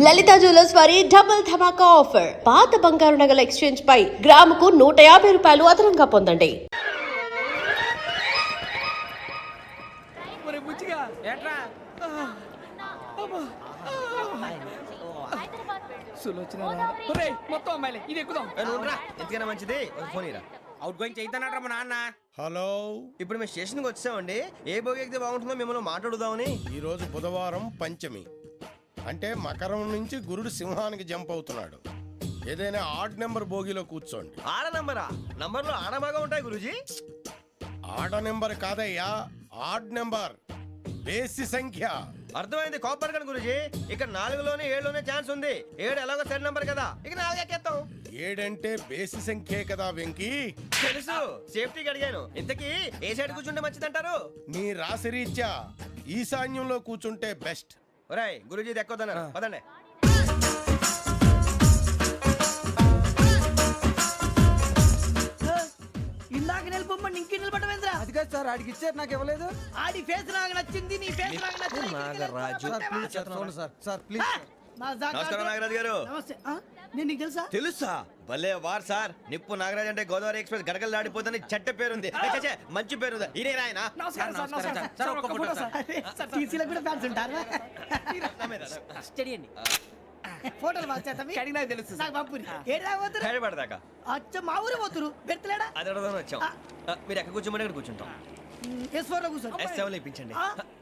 లలిత jewellers వారి double ధమాకా offer. పాత బంగారు నగల ఎక్స్చేంజ్ పై గ్రాముకు 150 రూపాయలు అదనంగా పొందండి. మొత్తం అమ్మాయిలే ఇది ఎక్కుదాం. ఎందుకైనా మంచిది ఫోన్ ఇరా. అవుట్ గోయింగ్ చేద్దానట్రా మా నాన్న. హలో, ఇప్పుడు మేము స్టేషన్కి వచ్చామండి. ఏ బోగి ఎక్కితే బాగుంటుందో మిమ్మల్ని మాట్లాడుదామని. ఈరోజు బుధవారం పంచమి, అంటే మకరం నుంచి గురుడు సింహానికి జంప్ అవుతున్నాడు. ఏదైనా ఆడ్ నెంబర్ బోగిలో కూర్చోండి. ఆడ నంబరా? నంబర్లో ఆడ బాగా ఉంటాయి గురూజీ. ఆడ నెంబర్ కాదయ్యా, ఆడ్ నెంబర్, బేసి సంఖ్య. అర్థమైంది, కాపర్ కానీ గురూజీ. ఇక్కడ 4లోనే 7లోనే ఛాన్స్ ఉంది. 7 ఎలాగో సెడ్ నంబర్ కదా, ఇక 4 ఎక్కేస్తాం. 7 అంటే బేసి సంఖ్యే కదా వెంకీ. తెలుసు, సేఫ్టీకి అడిగాను. ఇంతకీ ఏ సైడ్ కూర్చుంటే మంచిదంటారు? నీ రాశి రీత్యా ఈశాన్యంలో కూర్చుంటే బెస్ట్. ఒరాయ్ గురూజీ దెక్కొద్దన్నారు, పదండి. ఇందాక నిలబొమ్మని ఇంకే నిలబడమేంద్రా? అది కాదు సార్, ఆడికి ఇచ్చారు నాకు ఇవ్వలేదు. ఆడి ఫేస్ నాకు నచ్చింది, నీ ఫేస్ నాకు నచ్చింది. నాగరాజు. Sir please. నమస్కారం నాగరాజు గారు. నమస్తే. నేను నీకు తెలుసా? తెలుసా? భలే వార్ సార్. నిప్పు నాగరాజ్ అంటే గోదావరి ఎక్స్ప్రెస్ గడగలు దాడిపోతుంది చెట్ట పేరుంది. మంచి పేరు. ఇదే ఆయన. నమస్కారం సార్, నమస్కారం సార్. ఒక్క ఫోటో సార్. టీసీలో కూడా ఫ్యాన్స్ ఉంటారా? స్టడీ అండి. ఫోటోలు మార్చేస్తాం. కడిగినా తెలుసు. నాకు పంపుని. ఏడా పోతురు? హైదరాబాద్ అచ్చ మా ఊరు పోతురు. పెడతలేడా? అది అడగదామని వచ్చాం. మీరు ఎక్కడ కూర్చోమని అక్కడ కూర్చుంటాం. S4 లో కూర్చో. S7 ఇప్పించండి.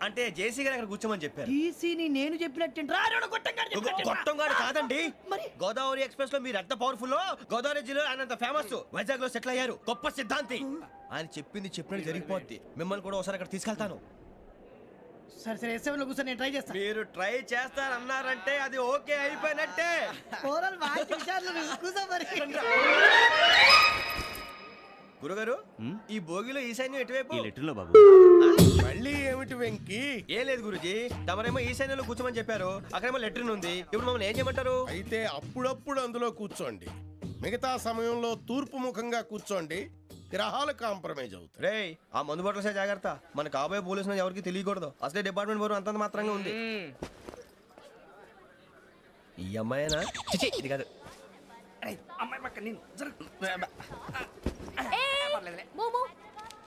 అంటే జేసీ గారు అక్కడ కూర్చోమని చెప్పారు. టీసీని నేను చెప్పినట్టు గొట్టంగాడు కాదండి. మరి గోదావరి ఎక్స్ప్రెస్ లో మీరు ఎంత పవర్ఫుల్, గోదావరి జిల్లా ఆయన ఫేమస్. వైజాగ్ లో సెటిల్ అయ్యారు, గొప్ప సిద్ధాంతి. ఆయన చెప్పింది చెప్పినట్టు జరిగిపోద్ది. మిమ్మల్ని కూడా ఒకసారి అక్కడ తీసుకెళ్తాను. సరే సరే, S7 లో కూర్చొని నేను ట్రై చేస్తాను. మీరు ట్రై చేస్తారన్నారంటే అది ఓకే అయిపోయినట్టే. ఓవరాల్ బాగా చూశారు. కూర్చో మరి. గురుగారు, ఈ భోగిలో ఈశాన్యం ఎటువైపు? మళ్ళీ ఏమిటి వెంకీ? ఏం లేదు గురుజీ, తమరేమో ఈశాన్యంలో కూర్చోమని చెప్పారు. అక్కడేమో లెట్రిన్ ఉంది. ఇప్పుడు మమ్మల్ని ఏం చేయమంటారు? అయితే అప్పుడప్పుడు అందులో కూర్చోండి. మిగతా సమయంలో తూర్పు ముఖంగా కూర్చోండి. గ్రహాలు కాంప్రమైజ్ అవుతాయి. రే, ఆ మందు బట్టలసే జాగ్రత్త. మన కాబోయే పోలీసులు ఎవరికి తెలియకూడదు. అసలే డిపార్ట్మెంట్ బోరు అంతంత మాత్రంగా ఉంది. ఈ అమ్మాయినా? చిచి, ఇది కాదు. అమ్మాయి పక్క నేను. Momo,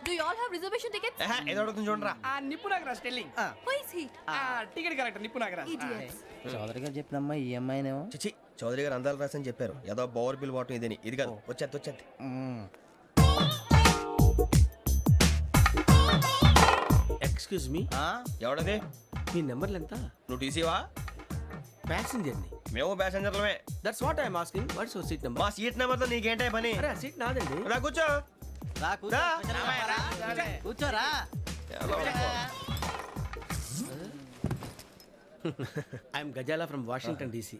do you all have reservation tickets? ఏదో అడుగుతుంది చూడరా. ఆ నిప్పు Nagaraj telling. Who is he? Ticket correct నిప్పు నాగరాజ్. Idiots. చౌదరి గారు చెప్పినమ్మా ఈ అమ్మాయినేమో. చిచి, చౌదరి గారు అందాలు రాసని చెప్పారు. ఏదో బోర్ బిల్ వాటం ఇదని. ఇది కాదు, వచ్చేది. Excuse me, ఎవడది? మీ నెంబర్లు ఎంత? నువ్వు టీసీవా? ప్యాసింజర్ ని. మేము ప్యాసెంజర్లమే. That's what I'm asking. What's your seat number? మా సీట్ నెంబర్ తో నీకేంటే పని? అరే సీట్ నాదండి. రా కూర్చో. రా. కూర్చోరా. I'm Gazala from Washington DC,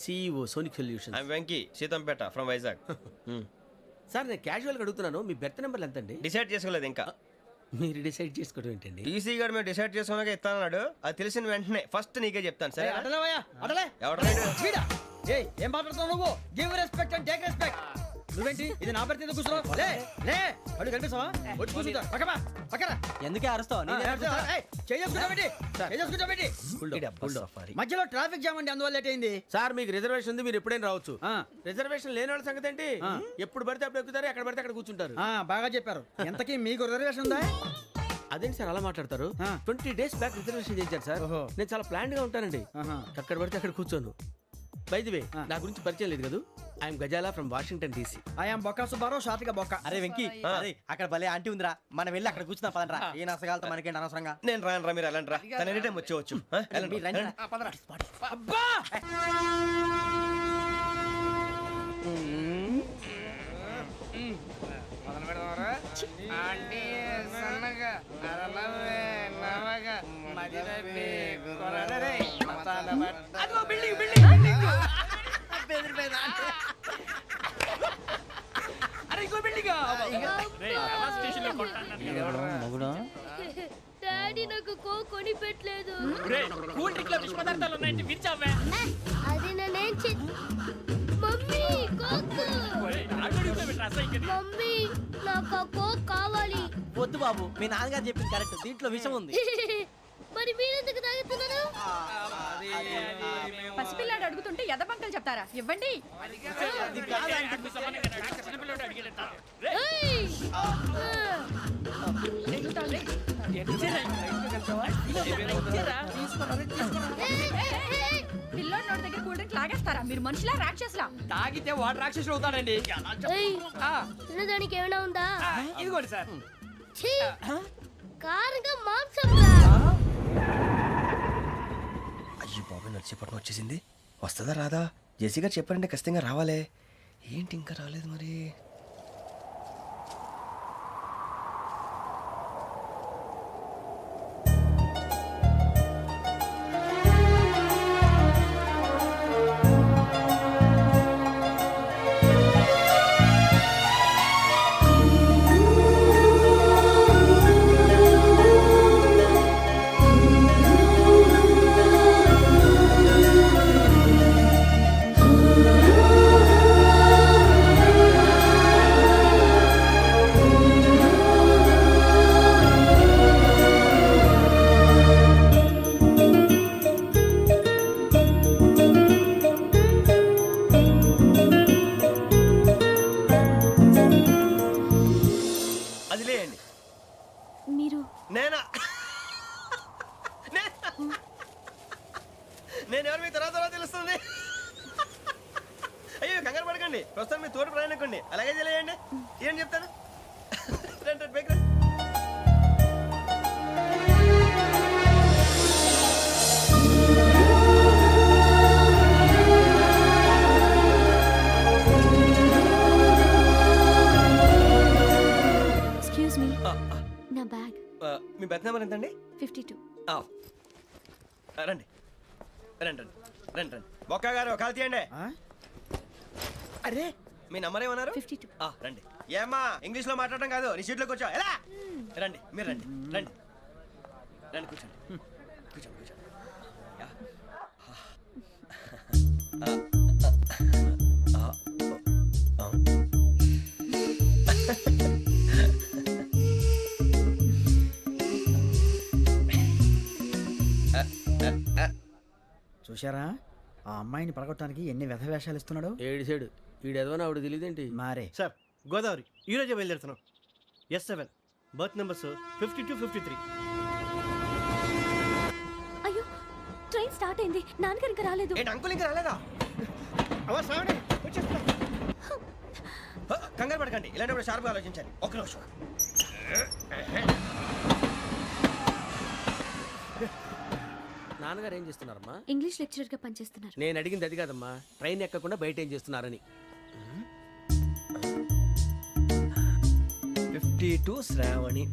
CEO Sonic Solutions. I'm Venky, Seethampeta from Vizag. Sir నేను క్యాజువల్గా అడుగుతున్నాను, మీ బెర్త్ నెంబర్లు ఎంత అండి? డిసైడ్ చేసుకోలేదు ఇంకా. మీరు డిసైడ్ చేసుకోవడం ఏంటండి? టీసీ గారు మేము డిసైడ్ చేసుకున్నాక ఇస్తానన్నాడు. అది తెలిసిన వెంటనే ఫస్ట్ నీకే చెప్తాను. సరే? అటలే ఎవడ ఏం మాట్లాడుతున్నావు నువ్వు? Give respect and take respect. నువ్వేంటి ఇది నా పరిస్థితి కూర్చున్నావు? లే లే, అడుగు కనిపిస్తావా? వచ్చి కూర్చుంటా. పక్కరా. ఎందుకే అరుస్తావు? మధ్యలో ట్రాఫిక్ జామ్ అండి, అందువల్ల లేట్ అయింది. సార్ మీకు రిజర్వేషన్ ఉంది, మీరు ఎప్పుడైనా రావచ్చు. రిజర్వేషన్ లేని వాళ్ళ సంగతి ఏంటి? ఎప్పుడు పడితే అప్పుడు ఎక్కుతారు, ఎక్కడ పడితే అక్కడ కూర్చుంటారు. బాగా చెప్పారు. ఎంతకీ మీకు రిజర్వేషన్ ఉందా? అదేంటి సార్ అలా మాట్లాడతారు? 20 days బ్యాక్ రిజర్వేషన్ చేశారు సార్. నేను చాలా ప్లాన్డ్ గా ఉంటానండి. అక్కడ పడితే అక్కడ కూర్చోను. బై ది వే, నా గురించి పరిచయం లేదు కదా. I'm Gazala from Washington DC. I'm Bokka Subbarao, షార్ట్గా బొక్క. అరే వెంకీ, అక్కడ భలే ఆంటీ ఉందిరా, మనం వెళ్ళి అక్కడ కూర్చున్నా పదనరా. ఏ నసగాలతో మనకేంటి అనవసరంగా. నేను రాను, మీరు ఎలాంటి రా. తన ఎనీ టైం వచ్చేవచ్చు. అబ్బా డాడీ నాకు కోక్ కొని పెట్టలేదు. కూల్ డ్రింక్ లో విష పదార్థాలు ఉన్నాయంటే విరిచావే. అది నేనేం మమ్మీ కోక్. మమ్మీ నాకు కోక్ కావాలి. వద్దు బాబు, మీ నాన్నగారు చెప్పింది కరెక్ట్. దీంట్లో విషయం ఉంది. మరి మీరెందుకు తాగుతున్నారు? పసిపిల్లాడు అడుగుతుంటే ఎదబంకలు చెప్తారా? ఇవ్వండి. ఏయ్! పిల్లోడి నోటి దగ్గర కూల్ డ్రింక్ లాగేస్తారా? మీరు మనుషులా రాక్షసులా? తాగితే వాడు రాక్షసుడు అవుతాడండి. ఏయ్! తినడానికి ఏమైనా ఉందా? ఇదిగోండి సార్. ఛీ! కారంగా మాంసం రా. అయ్యో బాబాయ్ నడిచేపట్నం వచ్చేసింది. వస్తుందా రాదా? జెసి గారు చెప్పారంటే ఖచ్చితంగా రావాలే. ఏంటి ఇంకా రాలేదు మరి? అది లేయండి. మీరు నేనా? నేను ఎవరు మీ తర్వాత తెలుస్తుంది. అయ్యో కంగారు పడకండి, ప్రస్తుతం మీ తోటి ప్రయాణకండి. అలాగే తెలియండి. ఏం చెప్తాను? రండి రండి, బైక్ రండి. ఎక్స్క్యూజ్ మీ, నా బ్యాగ్. మీ బెత్ నెంబర్ ఎంతండి? 52. రండి రండి రండి రండి రండి. బొక్క గారు కాల్ తీయండి. అరే మీ నంబర్ ఏమన్నారు? 52. రండి. ఏమ్మా ఇంగ్లీష్ లో మాట్లాడడం కాదు, నీ సీట్లోకి వచ్చా. ఎలా రండి, మీరు రండి రండి రండి, కూర్చోండి కూర్చోండి కూర్చోండి. యా. చూశారా ఆ అమ్మాయిని పడగొట్టడానికి ఎన్ని వ్యధ వేషాలు ఇస్తున్నాడు? ఏడు సైడు వీడు ఎదవని ఆవిడ తెలియదేంటి? మారే సార్ గోదావరి ఈరోజే బయలుదేరుతున్నాం. S7 berth numbers 52, 53. అయ్యో, ట్రైన్ స్టార్ట్ అయింది. నాన్నగారు ఇంకా రాలేదు. ఏంటి అంకుల్ ఇంకా రాలేదా? కంగారు పడకండి, ఇలాంటప్పుడు షార్ప్గా ఆలోచించండి. ఒక్క నిమిషం. నాన్నగారు ఏం చేస్తున్నారమ్మా? ఇంగ్లీష్ లెక్చరర్ గా పనిచేస్తున్నారు. నేను అడిగింది అది కాదమ్మా, ట్రైన్ ఎక్కకుండా బయట ఏం చేస్తున్నారని. 52 శ్రావణి,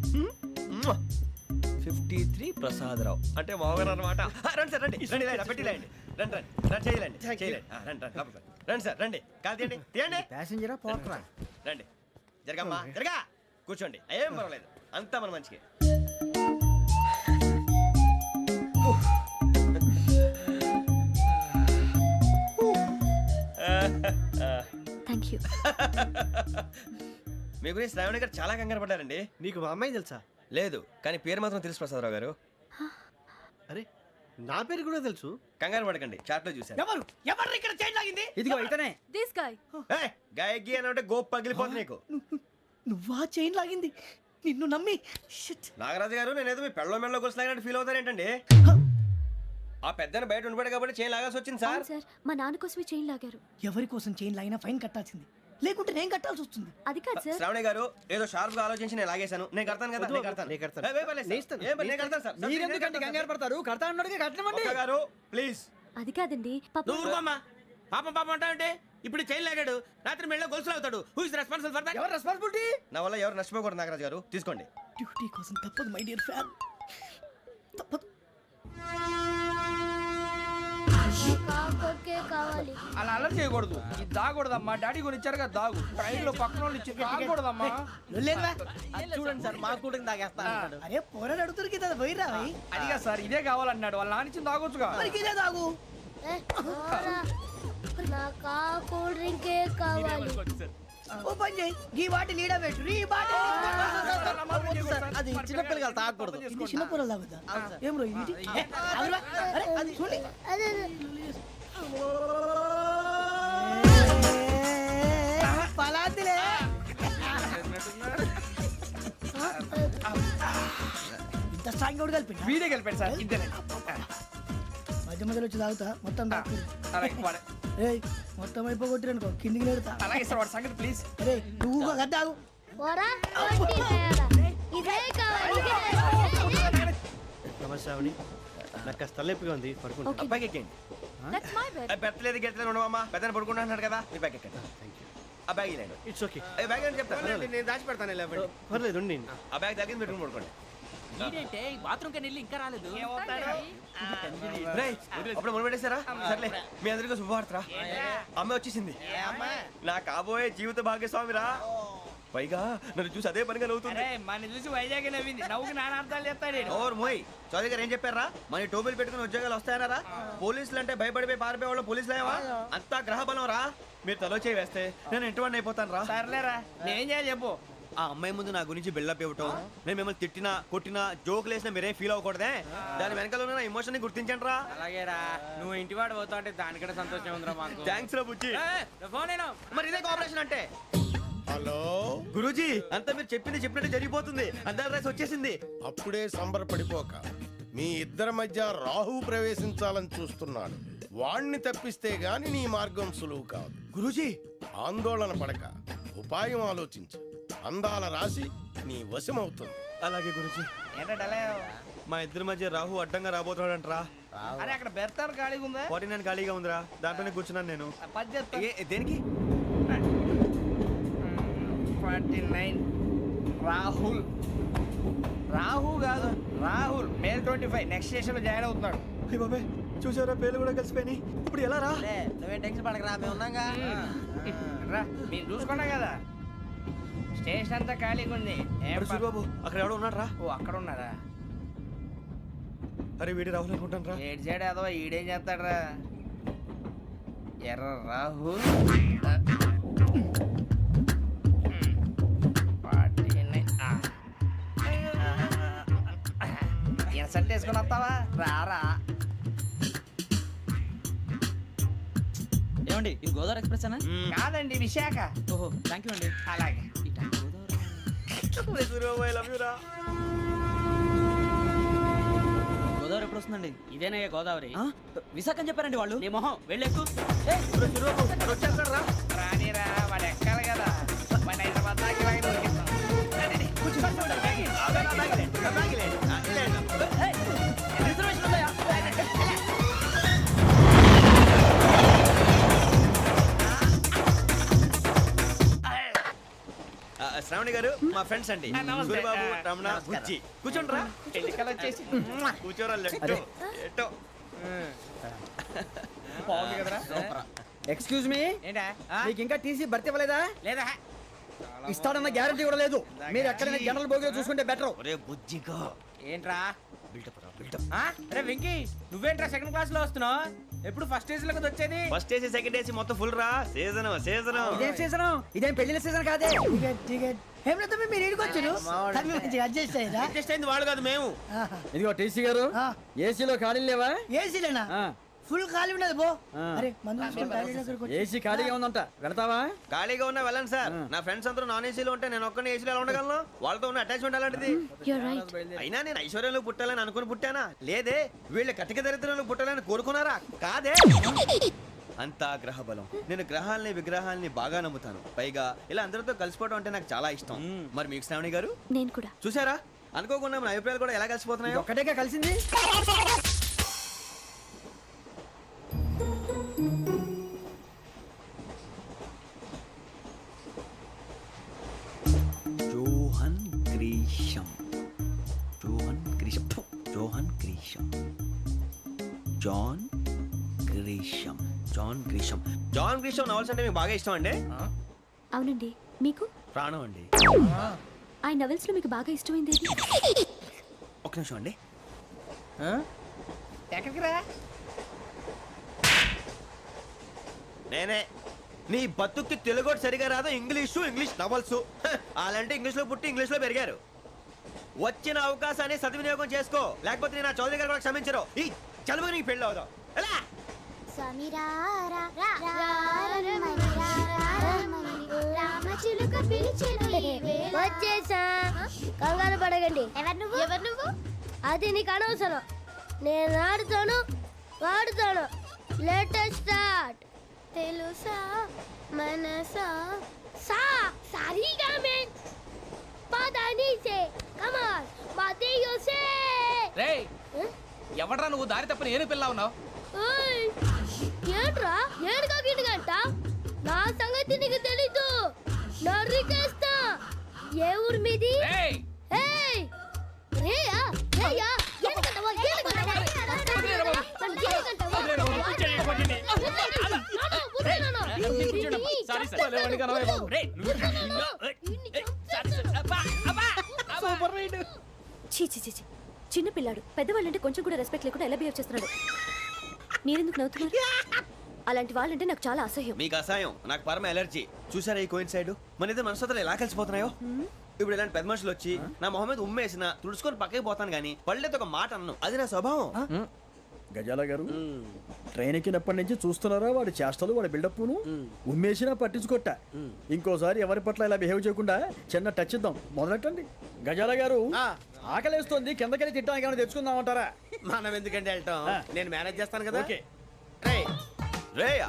53 ప్రసాదరావు అంటే మామగారు అనమాట. రండి సార్ రండి రండి, పెట్టిలేండి. రండి రండి రండి, చేయలేండి చేయలేండి. రండి రండి లోపలికి రండి సార్, రండి కాల్ తీయండి తీయండి. ప్యాసింజరా పోట్రా? రండి జరగమ్మా జరగా, కూర్చోండి. ఏం పర్వాలేదు, అంతా మన మంచికి. Thank you. మీ గురించి శ్రావణి గారు చాలా కంగారు పడ్డారండి. నీకు మా అమ్మాయి తెలుసా? లేదు, కానీ పేరు మాత్రం తెలుసు ప్రసాదరావు గారు. అరే నా పేరు కూడా తెలుసు. కంగారు పడకండి, చాట్ లో చూశాను. ఎవరు ఎవరు ఇక్కడ చైన్ లాగింది? ఇదిగో ఇతనే. This guy. గాయకి అని అంటే గోప్ పగిలిపోతుంది నీకు. నువ్వా చైన్ లాగింది? నిన్ను నమ్మి నాగరాజు గారు, నేనేదో మీ పెళ్ళ మెళ్ళ గురిసిలాగినట్టు ఫీల్ అవుతారేంటండి? ఆ పెద్దని బయట ఉండిపోయాడు కాబట్టి చైన్ లాగాల్సి వచ్చింది సార్. సార్, మా నాన్న కోసమే చైన్ లాగారు. ఎవరి కోసం చైన్ లాగినా ఫైన్ కట్టాల్సింది, లేకుంటే నేను కట్టాల్సి వస్తుంది. అది కాదు సార్. శ్రావణి గారు ఏదో షార్ప్ గా ఆలోచించి నేను లాగేశాను. నేను కడతాను కదా, నేను కడతాను. నేను కడతాను. ఏ, పర్లేదు సార్. ఏ, నేను కడతాను సార్. మీరెందుకంటే కంగారు పడతారు? కడతా అన్నాడుగా కట్టమండి. ఒక్క గారు ప్లీజ్. అది కాదండి పాప. నువ్వు ఊరుకోమ్మా. పాపం పాపం అంటావంటే? ఇప్పుడు చైన్ లాగాడు, రాత్రి మెళ్ళ గొలుసులు అవుతాడు. Who is responsible for that? ఎవరు రెస్పాన్సిబిలిటీ? నా వల్ల ఎవరు నష్టపోకూడదు నాగరాజు గారు, తీసుకోండి. డ్యూటీ కోసం తప్పదు మై డియర్ ఫ్యాన్, తప్పదు. కావాలి. అలా అలర్ చేయకూడదు. ఇది దాగకూడదమ్మా. డాడీ కొని ఇచ్చారు కదా దాగు. ట్రైన్ లో పక్కన వాళ్ళు ఇచ్చి దాగకూడదమ్మా. చూడండి సార్, మా కూడా తాగేస్తా అన్నాడు. అరే పోరాడు అడుగుతారు కదా, పోయిరా. అదిగా సార్, ఇదే కావాలన్నాడు. వాళ్ళ నాన్న ఇచ్చింది తాగొచ్చుగా. ఇదే తాగు. నాకు ఆ కూల్ డ్రింకే కావాలి. ఓ పని చేయి ఈ బాటి లీడ పెట్టు ఈ బాటి అది చిన్నపిల్లలు తాగకూడదు. ఇది చిన్న పొరలు తాగుతా ఏం రో ఇది ఏ, ఆగురా. అరే, అది చూడండి. పలాతిలే ఇంత స్ట్రాంగ్ కూడా కలిపి వీడే గెలిపాడు సార్ ఇద్దరే మధ్య మధ్యలో వచ్చి తాగుతా మొత్తం తాగు అలాగే వాడు- ఏయ్ మొత్తం అయిపోగొట్టిరనుకో కిందికి నేడుతా అలాగే సార్ వాడు సంగతి ప్లీజ్ అరే నువ్వు కద్దాగు పోరా కొట్టి తయారా. ఇదే కావాలి ఇదే. నమస్తే శ్రావణి, నాకు కాస్త తలెప్పిగా ఉంది, పడుకుంటా. అబ్బాయికి ఎక్కండి. That's my bed. పెట్టలేదు గెట్టలేదు ఉండమమ్మా పెద్దని పడుకుంటున్నాడు కదా మీ బ్యాగ్ ఎక్కండి. ఆ బ్యాగ్ ఇలాండి ఇట్స్ ఓకే, బ్యాగ్ అని చెప్తాను నేను దాచి పెడతాను లేవండి. పర్లేదు ఉండి. ఆ బ్యాగ్ తగ్గింది పెట్టుకుని పడుకోండి. రేయ్, అప్పుడు మొదలు పెట్టేశారా? సర్లే మీ అందరికీ శుభవార్తరా, అమ్మ వచ్చేసింది. నా కాబోయే జీవిత భాగ్యస్వామిరా. పైగా నన్ను చూసి అదే పనిగా నవ్వుతుంది. మన చూసి వైజాగ్ నవ్వింది నవ్వుకి నాన్న అర్థాలు చెప్తాడు ఓర్ మోయ్, చౌదరి గారు ఏం చెప్పారా? మన టోబీలు పెట్టుకుని ఉద్యోగాలు వస్తాయనరా? పోలీసులు అంటే భయపడిపోయి పారిపోయే వాళ్ళు పోలీసులేవా? అంతా గ్రహ బలం రా. మీరు తలో చేయి వేస్తే నేను ఇంటివాడిని అయిపోతాను రా. సర్లేరా నేం చేయాలి చెప్పు. ఆ అమ్మాయి ముందు నా గురించి బిల్డప్ ఇవ్వటం, నేను మిమ్మల్ని తిట్టినా కొట్టినా జోకులు వేసినా మీరేం ఫీల్ అవ్వకూడదే. దాని వెనకాల ఉన్న నా ఎమోషన్ ని గుర్తించండి రా. అలాగేరా నువ్వు ఇంటివాడు పోతా అంటే దానికంటే సంతోషం ఉందిరా మాకు. థ్యాంక్స్ రా బుజ్జి. ఫోన్ అయినా మరి ఇదే కోఆపరేషన్ అంటే. హలో, గురూజీ అంతా మీరు చెప్పింది చెప్పినట్టు జరిగిపోతుంది. అందరి రైస్ వచ్చేసింది. అప్పుడే సంబరపడిపోక మీ ఇద్దరి మధ్య రాహు ప్రవేశించాలని చూస్తున్నాడు. వాణ్ణి తప్పిస్తే గాని నీ మార్గం సులువు కాదు. గురూజీ ఆందోళన పడక ఉపాయం ఆలోచించు. అందాల రాశి నీ వశమవుతుంది. అలాగే గురూజీ. ఏంటంటే మా ఇద్దరి మధ్య రాహు అడ్డంగా రాబోతున్నాడంటరా. అరే అక్కడ బెర్తాను ఖాళీగా ఉందా? 49 ఖాళీగా ఉందిరా, దాంట్లోనే కూర్చున్నాను నేను. పది చెప్తా. దేనికి? 49 రాహుల్. రాహు కాదు రాహుల్. మే 25 నెక్స్ట్ స్టేషన్ లో జాయిన్ అవుతున్నాడు. అయ్య బాబాయ్, చూసారా పేర్లు కూడా కలిసిపోయినాయి. ఇప్పుడు ఎలా రా? నువ్వేం టెన్షన్ పడకరా, మేము ఉన్నాగా. రా మీరు చూసుకున్నాం కదా, స్టేషన్ అంతా ఖాళీగా ఉంది. ఏం అరే సూరిబాబు, అక్కడ ఎవడో ఉన్నాడు రా. ఓ అక్కడ ఉన్నారా? అరే వీడి రాహుల్ అనుకుంటాను రా. ఏడు సైడ్ ఏదో ఈడేం చేస్తాడరా? ఎర్ర రాహు ఇన్సల్ట్ వేసుకుని వస్తావా? రారా. ఏమండి ఇది గోదావరి ఎక్స్ప్రెస్ అనా? కాదండి విశాఖ. ఓహో థ్యాంక్ యూ అండి. అలాగే అరే సూరిబాబు, ఐ లవ్ యు రా. గోదావరి ఎప్పుడు వస్తుందండి? ఇదేనయ్య గోదావరి. విశాఖ అని చెప్పారండి వాళ్ళు. నీ మొహం వెళ్ళెక్కు. అరే సూరిబాబు, అక్కడ వచ్చేస్తాడు రా. రానిరా వాడు ఎక్కాలి కదా. మన హైదరాబాద్ దాకా ఇలాగే దొరికిస్తాం. రిజర్వేషన్ ఉందా? శ్రావణి గారు మా ఫ్రెండ్స్ అండి. నమస్తే. సూరిబాబు, రమణ, బుజ్జి. కూర్చోండి రా. ఎన్నికలు వచ్చేసి కూర్చోరా. లెట్టో ఎట్టో. బాగుంది కదరా? ఎక్స్క్యూజ్ మీ, ఏంటా? మీకు ఇంకా టీసీ భర్తీ ఇవ్వలేదా? లేదా ఇస్తాడన్న గ్యారంటీ కూడా లేదు. మీరు ఎక్కడైనా జనరల్ బోగిలో చూసుకుంటే బెటర్. ఒరే బుజ్జిగా ఏంట్రా? బిల్డప్ రా, బిల్డప్. అరే వెంకీ నువ్వేంట్రా సెకండ్ క్లాస్ లో వస్తున్నావు? ఎప్పుడు ఫస్ట్ ఏజ్ లో కదా వచ్చేది? ఫస్ట్ ఏసీ సెకండ్ ఏసీ మొత్తం ఫుల్ రా. Season season. ఇదేం సీజన్? ఇదేం పెళ్లిన సీజన్ కాదే. టికెట్ టికెట్ ఏం లేదు, మీరు ఇడికొచ్చారు అడ్జస్ట్ అయ్యారా? అడ్జస్ట్ అయింది వాళ్ళు కాదు, మేము. ఇదిగో టీసీ గారు, ఏసీలో ఖాళీ లేవా? ఏసీలేనా? ఫుల్ ఖాళీ ఉండదు బో. అరే ఏసీ ఖాళీగా ఉందంట, వెళ్తావా? ఖాళీగా ఉన్నా వెళ్ళండి సార్. నా ఫ్రెండ్స్ అందరూ నాన్ ఏసీలో ఉంటే నేను ఒక్కనే ఏసీలో ఎలా ఉండగలను? వాళ్ళతో ఉన్న అటాచ్మెంట్ అలాంటిది. You're right. అయినా నేను ఐశ్వర్యంలో పుట్టాలని అనుకుని పుట్టానా? లేదే. వీళ్ళ కటిక దరిద్రంలో పుట్టాలని కోరుకున్నారా? కాదే. అంతా గ్రహ బలం. నేను గ్రహాలని విగ్రహాలని బాగా నమ్ముతాను. పైగా ఇలా అందరితో కలిసిపోవడం అంటే నాకు చాలా ఇష్టం. మరి మీకు శ్రావణి గారు? నేను కూడా. చూసారా, అనుకోకుండా మన అభిప్రాయాలు కూడా ఎలా కలిసిపోతున్నాయో. ఒక్కటేగా కలిసింది. Johan Grisham, Johan Grisham, Johan Grisham, John Grisham, John Grisham. John Grisham novels అంటే మీకు బాగా ఇష్టం అండి? అవునండి. మీకు? ప్రాణం అండి. ఆ నవెల్స్ లో మీకు బాగా ఇష్టమైంది ఏది? ఒక నిమిషం అండి. ఎక్కడికి రా? నేనే నీ బతుక్కి తెలుగు సరిగా రాదు, ఇంగ్లీష్ నవల్స్. అలాంటి ఇంగ్లీష్ లో పుట్టి ఇంగ్లీష్ లో పెరిగారు. వచ్చిన అవకాశాన్ని సద్వినియోగం చేసుకో, లేకపోతే నేను నా చౌదరి గారు కూడా క్షమించరు. ఈ చదువు నీకు పెళ్ళి అవుదాం. ఎలా వచ్చేసా, కంగారు పడగండి. ఎవరు నువ్వు? అది నీకు అనవసరం. నేను ఆడుతాను, వాడుతాను. Latest start. తెలుసా మనసా సా సారీగా మెన్ పదని సే కమాన్ మాదేయో సే. రేయ్ ఎవడ్రా నువ్వు దారి తప్పని ఏను పిల్ల ఉన్నావు? ఓయ్ ఏంట్రా ఏడుగా గిడుగంట? నా సంగతి నీకు తెలీదు. నరికేస్తా. ఏ ఊరు మీది? రేయ్ ఏయ్ రేయా రేయా ఏడుగంటవా ఏడుగంటవా చీ చీ చీ చీ. చిన్న పిల్లాడు పెద్దవాళ్ళంటే కొంచెం కూడా రెస్పెక్ట్ లేకుండా ఎలా బిహేవ్ చేస్తున్నాడు. మీరెందుకు నవ్వుతున్నారు? అలాంటి వాళ్ళంటే నాకు చాలా అసహ్యం. మీకు అసహాయం, నాకు పరమ ఎలర్జీ. చూసారా ఈ కోయిన్ సైడ్? మన ఇద్దరు మనస్తత్వాలు ఎలా కలిసిపోతున్నాయో. ఇప్పుడు ఇలాంటి పెద్ద మనుషులు వచ్చి నా మొహం మీద ఉమ్మేసిన తుడుచుకొని పక్కకి పోతాను కానీ పళ్ళేతో ఒక మాట అన్ను. అది నా స్వభావం. గజాల గారు ట్రైన్ ఎక్కినప్పటి నుంచి చూస్తున్నారా వాడి చేష్టలు, వాడి బిల్డప్ను. ఉమ్మేసినా పట్టించుకోట. ఇంకోసారి ఎవరి పట్ల ఇలా బిహేవ్ చేయకుండా చిన్న టచ్ ఇద్దాం. మొదలెట్టండి. గజాల గారు ఆకలేస్తోంది, కిందకెళ్ళి తిట్టడానికి ఏమైనా తెచ్చుకుందామంటారా? మనం ఎందుకంటే వెళ్తాం, నేను మేనేజ్ చేస్తాను కదా. ఓకే. రేయా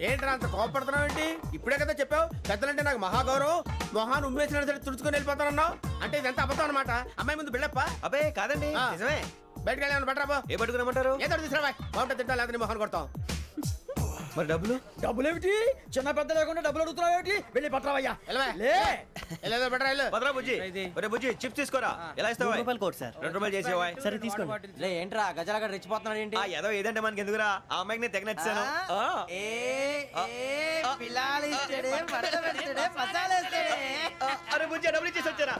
ఏంట్రా అంత కోపడుతున్నావు ఏంటి? ఇప్పుడే కదా చెప్పావు పెద్దలంటే నాకు మహాగౌరవం, మొహాన్ని ఉమ్మేసిన సరే తుడుచుకొని వెళ్ళిపోతానన్నావు. అంటే ఇదంతా అబద్ధం అనమాట. అమ్మాయి ముందు బిల్డప్ప. అబే కాదండి, నిజమే. బయటకు వెళ్ళి బట్రాబో. ఏ పట్టుకురమ్మంటారు? ఏదో తీసుకురా బాగుంటుంది, తింటా లేదా మొహాన్ని కొడతాం. మరి డబ్బులు? డబ్బులు ఏమిటి? చిన్న పెద్ద లేకుండా డబ్బులు అడుగుతున్నావు ఏమిటి? వెళ్ళి పట్టరావయ్యా. వెళ్ళేదో బట్రా వెళ్ళు. భద్రా బుజ్జి, ఒరే బుజ్జి చిప్స్ తీసుకోరా. ఎలా ఇస్తావా? Court sir. 2 రూపాయలు చేసేవా? సరే తీసుకోండి. లే ఏంట్రా గజాల గారు రెచ్చిపోతున్నాడు ఏంటి? ఏదో ఏదంటే మనకి ఎందుకురా, ఆ అమ్మాయికి నేను తెగ నచ్చాను. అరే బుజ్జి డబ్బులు ఇచ్చేసి వచ్చారా?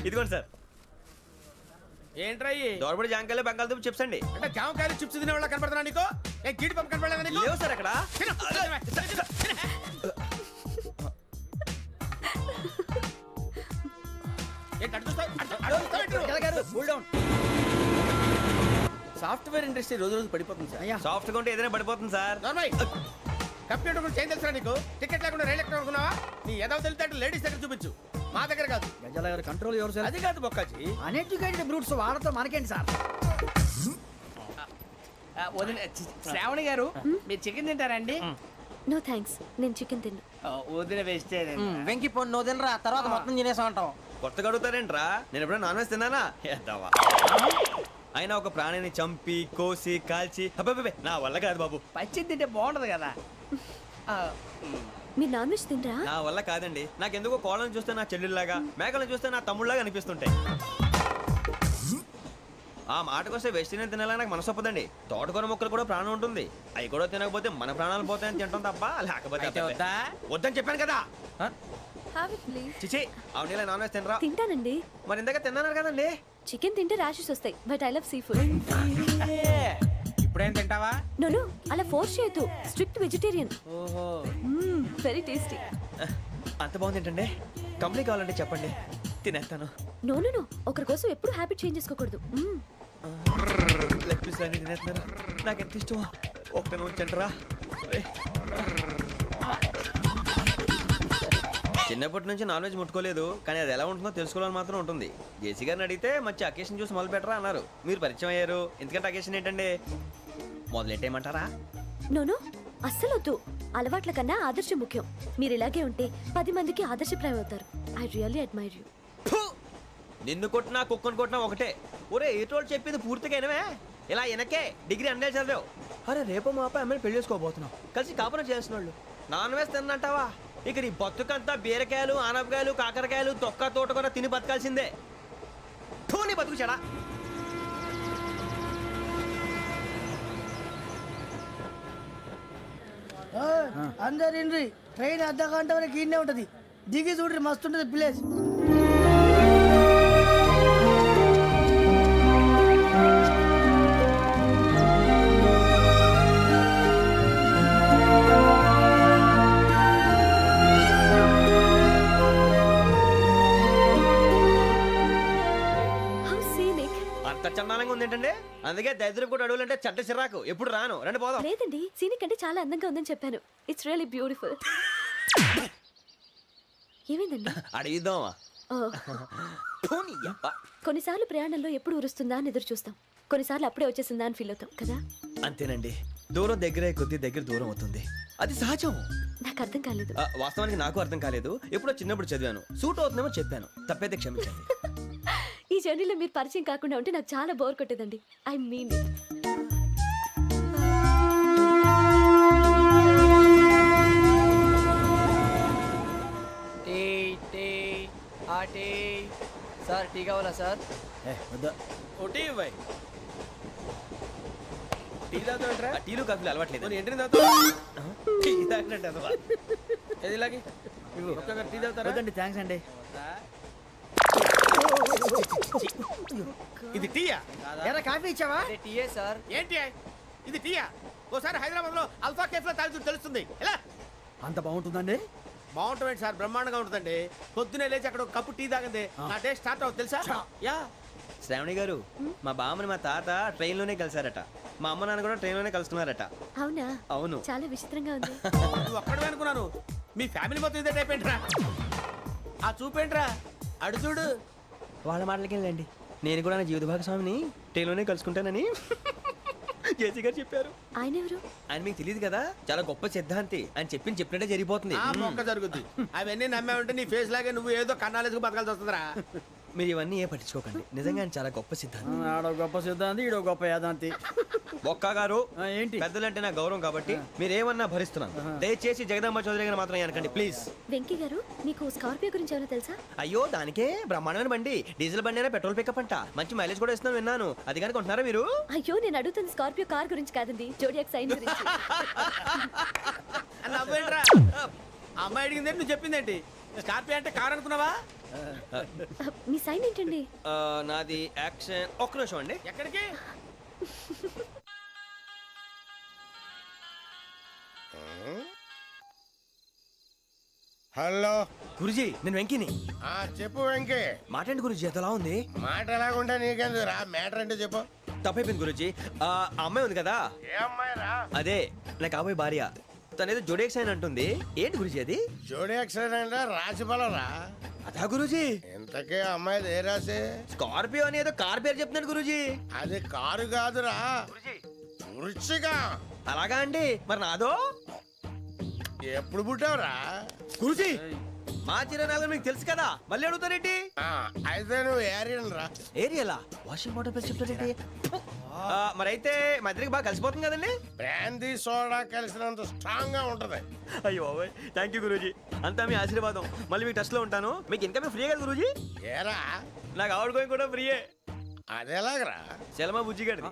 ఇదిగోండి సార్. ఏంట్రా దోరబడి జాంకాయలు బంగాళదుంప చిప్స్ అండి. అంటే జామకాయలు చిప్స్ తినే వాళ్ళ కనపడుతున్నా నీకు? ఏ గీడి పంప కనపడలేదా నీకు? లేవు సార్ అక్కడ. సాఫ్ట్వేర్ ఇండస్ట్రీ రోజు రోజు పడిపోతుంది సార్. సాఫ్ట్ గా ఉంటే ఏదైనా పడిపోతుంది సార్. కంప్యూటర్ గురించి ఏం తెలుసా నీకు? టికెట్ లేకుండా రైలు ఎక్కడ అనుకున్నావా? నీ ఏదో తెలితే లేడీస్ దగ్గర చూపించు, మా దగ్గర కాదు. గజాల గారు కంట్రోల్ ఎవరు సార్? అది కాదు బొక్కాజీ. అన్ఎడ్యుకేటెడ్ బ్రూట్స్ వాళ్ళతో మనకేంటి సార్? శ్రావణి గారు మీరు చికెన్ తింటారండి? నో థ్యాంక్స్, నేను చికెన్ తిన్నా. వదిన వేస్తే వెంకి పొన్ను నువ్వు తినరా, తర్వాత మొత్తం తినేసా ఉంటాం. కొత్తగా అడుగుతారేంట్రా? నేను ఎప్పుడైనా నాన్ వెజ్ తిన్నానా? ఎద్దావా. అయినా ఒక ప్రాణిని చంపి కోసి కాల్చి అబ్బబ్బే నా వల్ల కాదు బాబు. పచ్చి తింటే బాగుంటది కదా. మీరు నాన్ వెజ్ తినరా? నా వల్ల కాదండి. నాకెందుకో కోళ్ళని చూస్తే నా చెల్లెళ్ళలాగా, మేకలను చూస్తే నా తమ్ముళ్ళలాగా అనిపిస్తుంటాయి. ఆ మాటకొస్తే వెస్టిరియన్ తినాలని నాకు మనసు ఒప్పదండి. తోటకూర మొక్కలు కూడా ప్రాణం ఉంటుంది. అవి కూడా తినకపోతే మన ప్రాణాలు పోతాయని తింటాం తప్ప లేకపోతే వద్దని చెప్పాను కదా. చిచి అవునీ నాన్ వెజ్ తినరా? తింటానండి. మరి ఇందాక తిన్నాను కదండి. చికెన్ తింటే ర్యాషెస్ వస్తాయి, but I love sea food. ఇప్పుడేం తింటావా? నో అలా ఫోర్స్ చేయొద్దు. Strict vegetarian. ఓహో వెరీ టేస్టీ. అంత బాగుంది ఏంటండి? కంప్లీట్ కావాలంటే చెప్పండి, తినేస్తాను. నో ఒకరి కోసం ఎప్పుడు హ్యాబిట్ చేంజ్ చేసుకోకూడదు. లెగ్ పీస్ అన్ని తినేస్తున్నారు. నాకు ఎంత ఇష్టం. ఒక్క ఉంచండిరా. చిన్నప్పటి నుంచి నాన్ వెజ్ ముట్టుకోలేదు, కానీ అది ఎలా ఉంటుందో తెలుసుకోవాలని మాత్రం ఉంటుంది. జేసీ గారిని అడిగితే మంచి అకేషన్ చూసి మొదలు పెట్టరా అన్నారు. మీరు పరిచయం అయ్యారు, ఎందుకంటే అకేషన్ ఏంటండి? మొదలెట్టేయమంటారా? నో అస్సలు వద్దు. అలవాట్ల కన్నా ఆదర్శం ముఖ్యం. మీరు ఇలాగే ఉంటే 10 మందికి ఆదర్శప్రాయం అవుతారు. I really admire you. నిన్ను కొట్టినా కుక్కను కొట్టినా ఒకటే. ఒరే ఏటోళ్ళు చెప్పింది పూర్తిగా వినవే. ఇలా వెనకే డిగ్రీ అన్నే చదివావు. అరే రేపు మా అబ్బాయి అమ్మని పెళ్లి చేసుకోబోతున్నావు, కలిసి కాపురం చేసిన వాళ్ళు నాన్ వెజ్ తిన్నంటావా? ఇక నీ బతుకంతా బీరకాయలు, ఆనపకాయలు, కాకరకాయలు, తొక్క తోట కూడా తిని బతకాల్సిందే. నీ బతుకు చెడా. అందరు ఇండ్రి ట్రైన్ అర్ధ గంట వరకు ఇన్నే ఉంటది దిగి చూడ్రి మస్తు ఉంటది ప్లేస్. How scenic. అంత చందానంగా ఉంది ఏంటంటే, అందుకే దరిద్రం కూడా అడవులు అంటే చెడ్డ చిరాకు. ఎప్పుడు రాను, రండి పోదాం. లేదండి, సీనిక్ అంటే చాలా అందంగా ఉందని చెప్పాను. It's really beautiful. ఏమైందండి? అడిగిద్దామా? ఓ, కొన్నిసార్లు ప్రయాణంలో ఎప్పుడు ఉరుస్తుందా అని ఎదురు చూస్తాం, కొన్నిసార్లు అప్పుడే వచ్చేసిందా అని ఫీల్ అవుతాం కదా. అంతేనండి, దూరం దగ్గరే కొద్ది దగ్గర దూరం అవుతుంది, అది సహజం. నాకు అర్థం కాలేదు. వాస్తవానికి నాకు అర్థం కాలేదు, ఎప్పుడో చిన్నప్పుడు చదివాను. సూట్ అవుతుందేమో చెప్పాను, తప్పైతే క్షమించండి. ఈ జర్నీలో మీరు పరిచయం కాకుండా ఉంటే నాకు చాలా బోర్ కొట్టేదండి. I mean it. Sir tea కావాలా సార్? ఒకటి ఇవ్వాయి. టీ తాగుతాంట్రా? టీలు కాఫీలు అలవాట్లేదు. ఏంటి తాగుతావు? టీ తాగినట్టు అదవా. ఏది ఇలాగే ఒక్కొక్క టీ తాగుతారా? వద్దండి, థ్యాంక్స్ అండి. ఇది టీయా? ఎరా కాఫీ ఇచ్చావా? టీయే సార్. ఏంటి ఇది టీయా? ఓసారి హైదరాబాద్ లో అల్ఫా కేఫ్ లో తాగుతూ తెలుస్తుంది. ఎలా అంత బాగుంటుందండి? బాగుంటుంది సార్, బ్రహ్మాండంగా ఉంటుందండి. పొద్దునే లేచి అక్కడ ఒక కప్పు టీ తాగింది నా డే స్టార్ట్ అవుతుంది తెలుసా? యా. శ్రావణి గారు, మా బామ్మని మా తాత ట్రైన్ లోనే కలిసారట, మా అమ్మ నాన్న కూడా ట్రైన్ లోనే కలుస్తున్నారట. అవునా? అవును. చాలా విచిత్రంగా ఉంది. నువ్వు ఒక్కడే అనుకున్నాను, మీ ఫ్యామిలీ మొత్తం ఇదే టైప్ ఏంట్రా? ఆ చూపేంట్రా, అడు చూడు. వాళ్ళ మాటలకి వెళ్ళండి, నేను కూడా నా జీవిత భాగస్వామిని ట్రైన్ లోనే కలుసుకుంటానని జేసీ గారు చెప్పారు. ఆయన ఎవరు? ఆయన మీకు తెలియదు కదా, చాలా గొప్ప సిద్ధాంతి. ఆయన చెప్పినట్టే జరిగిపోతుంది. ఆ మొక్క జరుగుద్ది. అవన్నీ నమ్మావంటే నీ ఫేస్ లాగే నువ్వు ఏదో కన్నాలేసుకు బతకాల్సి వస్తుందిరా. మీరు ఇవన్నీ ఏ పట్టించుకోకండి, నిజంగా ఆయన చాలా గొప్ప సిద్ధాంతి. ఆడో గొప్ప సిద్ధాంతి, ఈడో గొప్ప యాదాంతి. ఒక్క గారు, ఏంటి? పెద్దలంటే నా గౌరవం కాబట్టి మీరేమన్నా భరిస్తున్నాను. దయచేసి జగదాంబ చౌదరి గారు మాత్రం అనకండి ప్లీజ్. వెంకీ గారు, మీకు స్కార్పియో గురించి ఏమైనా తెలుసా? అయ్యో, దానికే బ్రహ్మాండమైన బండి, డీజిల్ బండి అయినా పెట్రోల్ పికప్ అంట, మంచి మైలేజ్ కూడా ఇస్తున్నాను విన్నాను. అది కానీ కొంటున్నారా మీరు? అయ్యో, నేను అడుగుతుంది స్కార్పియో కార్ గురించి కాదండి, జోడియాక్ సైన్ గురించి. నవ్వేంట్రా? అమ్మాయి అడిగింది నువ్వు చెప్పిందేంటి? స్కార్పియో అంటే కారు అనుకున్నావా? మీ సైన్ ఏంటండి? నాది యాక్షన్. ఒక్క నిమిషం అండి. ఎక్కడికి? హలో గురుజీ, నేను వెంకిని. చెప్పు వెంకీ. మాటండి గురుజీ, ఎంతలా ఉంది? మాట ఎలాగుంటా నీకెందుకు రా, మ్యాటర్ అంటే చెప్పు. తప్పైపోయింది గురుజీ. ఆ అమ్మాయి ఉంది కదా, ఏ అమ్మాయి రా? అదే నా కాబోయే భార్య. తనేదో జోడేక్స్ అని అంటుంది. ఏంటి గురుజీ అది? జోడి యాక్సిడెంట్ రాసి బలరా? అదా గురుజీ. ఇంతకే అమ్మాయిది ఏ రాసి? స్కార్పియో అని ఏదో కార్ పేరు చెప్తున్నాడు గురుజీ. అది కారు కాదురా, వృచ్చిక. అలాగా అండి, మరి నాదో? ఎప్పుడు పుట్టావురా? గురుజీ, మా చిరనాలు మీకు తెలుసు కదా, మళ్ళీ అడుగుతారేంటి? అయితే నువ్వు ఏరియన్ రా. ఏరియలా? వాషింగ్ వాటర్ పేరు చెప్తారేంటి? మరైతే మా ఇద్దరికి బాగా కలిసిపోతుంది కదండి? బ్రాందీ సోడా కలిసినంత స్ట్రాంగ్ గా ఉంటది. అయ్యో థ్యాంక్ యూ గురూజీ, అంతా మీ ఆశీర్వాదం. మళ్ళీ మీకు టచ్ లో ఉంటాను. మీకు ఇంకా ఫ్రీ కదా గురూజీ? ఏరా, నాకు ఆవిడ గోయింగ్ కూడా ఫ్రీయే. అదేలాగరా? చలమా బుజ్జి గారిది.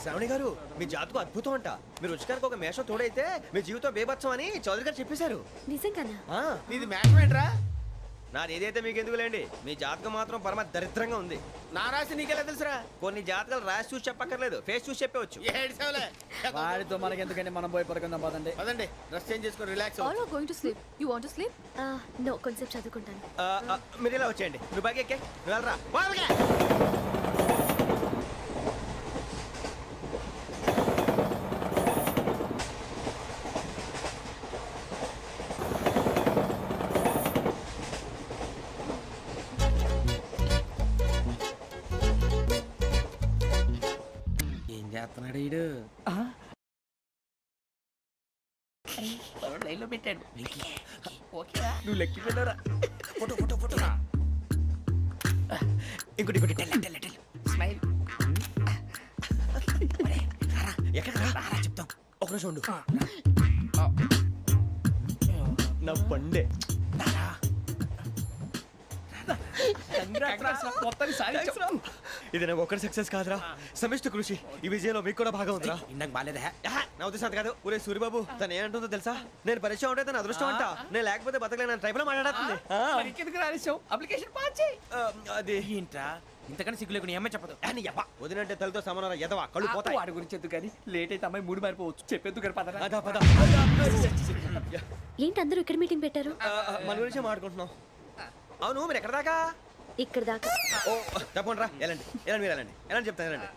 శ్రావణి గారు, మీ జాతకు అద్భుతం అంట. మీరు రుచికారికి ఒక మేషం తోడైతే మీ జీవితం బేబత్సం అని చౌదరి గారు చెప్పేశారు. నిజంగానా? నీది మ్యాచ్ ఏంట్రా? నాది ఏదైతే మీకు ఎందుకులేండి, మీ జాతకం మాత్రం పరమ దరిద్రంగా ఉంది. నా రాసి నీకెలా తెలుసురా? కొన్ని జాతకాలు రాసి చూసి చెప్పక్కర్లేదు, ఫేస్ చూసి చెప్పవచ్చు. ఏడ్చావులే. వాడితో మనకి ఎందుకండి, మనం పోయి పడుకుందాం పదండి. పదండి, డ్రెస్ చేంజ్ చేసుకొని relax All are going to sleep. You want to sleep? No, కొంచెం చదువుకుంటాను. మీరు ఇలా వచ్చేయండి. నువ్వు బాగా ఎక్కే, నువ్వు వెళ్ళరా. వాళ్ళకే. ఏం చేస్తున్నాడు వీడు? లైన్లో పెట్టాడు. నువ్వు లెక్కి వెళ్ళరా. Photo photo photo. ఇంకోటి ఇంకోటి. స్మైల్. ఎక్కడ రా చెప్తాం. ఒక నిమిషం ఉండు. నా పండే. ఇది నాకు ఒక్కడి సక్సెస్ కాదురా, సమిష్టి కృషి. ఈ విజయంలో మీకు కూడా భాగం ఉందిరా. ఇందాక బాగాలేదా? నా ఉద్దేశం అంత కాదు. ఊరే సూరిబాబు తను ఏమంటుందో తెలుసా? నేను పరిచయం ఉంటే తన అదృష్టం అంట. నేను లేకపోతే బతకలేను ట్రైబ్ లో మాట్లాడుతుంది. అప్లికేషన్ పాస్ చేయి. అది ఏంట్రా ఇంతకన్నా సిగ్గు లేకుండా ఏమై చెప్పదు. వదినంటే తలతో సమానం ఎదవా, కళ్ళు పోతాయి. వాడి గురించి ఎందుకు కానీ లేట్ అయితే అమ్మాయి మూడు మారిపోవచ్చు. చెప్పేందుకు గారు పదరా. అదా పద. ఏంటి అందరూ ఇక్కడ మీటింగ్ పెట్టారు? మన గురించే మాట్లాడుకుంటున్నాం. అవును మీరు ఎక్కడ దాకా? ఇక్కడ దాకా. ఓ తప్పకుండా రా, వెళ్ళండి వెళ్ళండి, మీరు వెళ్ళండి వెళ్ళండి చెప్తాను, వెళ్ళండి.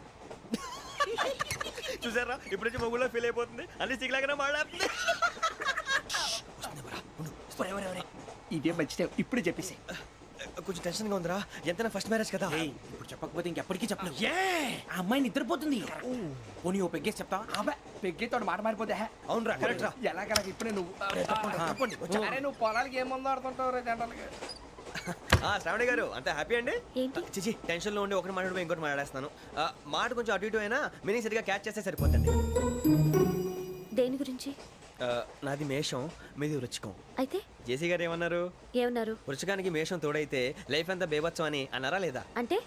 చూసారా ఇప్పుడు నుంచి మొగుల్లో ఫీల్ అయిపోతుంది, అన్ని సిగ్లాగానే మాట్లాడుతుంది. ఇదే మంచి టైం, ఇప్పుడు చెప్పేసి. కొంచెం టెన్షన్ గా ఉందిరా, ఎంతైనా ఫస్ట్ మ్యారేజ్ కదా. ఇప్పుడు చెప్పకపోతే ఇంకెప్పటికీ చెప్పను. ఆ అమ్మాయి నిద్రపోతుంది. పోనీ ఓ పెగ్గేసి చెప్తా. అబ్బా పెగ్గేతో మాట మారిపోతే. అవునురా కరెక్ట్ రా. ఎలాగలా ఇప్పుడే నువ్వు అరే నువ్వు పొలాలకి ఏముందో ఆడుతుంటావు రే జనరల్గా. శ్రావణి గారు అంత హ్యాపీ అండి? ఏంటి? చిచి టెన్షన్ లో ఉండి ఒకటి మాట్లాడిపోయి ఇంకోటి మాట్లాడేస్తాను. మాట కొంచెం అటు ఇటు అయినా మీనింగ్ సరిగా క్యాచ్ చేస్తే సరిపోతుంది. దేని గురించి? నాది మేషం, మీది వృచ్చికం. అయితే జేసీ గారు ఏమన్నారు? ఏమన్నారు? వృచ్చికానికి మేషం తోడైతే లైఫ్ అంతా బేబత్సం అని అన్నారా లేదా? అంటే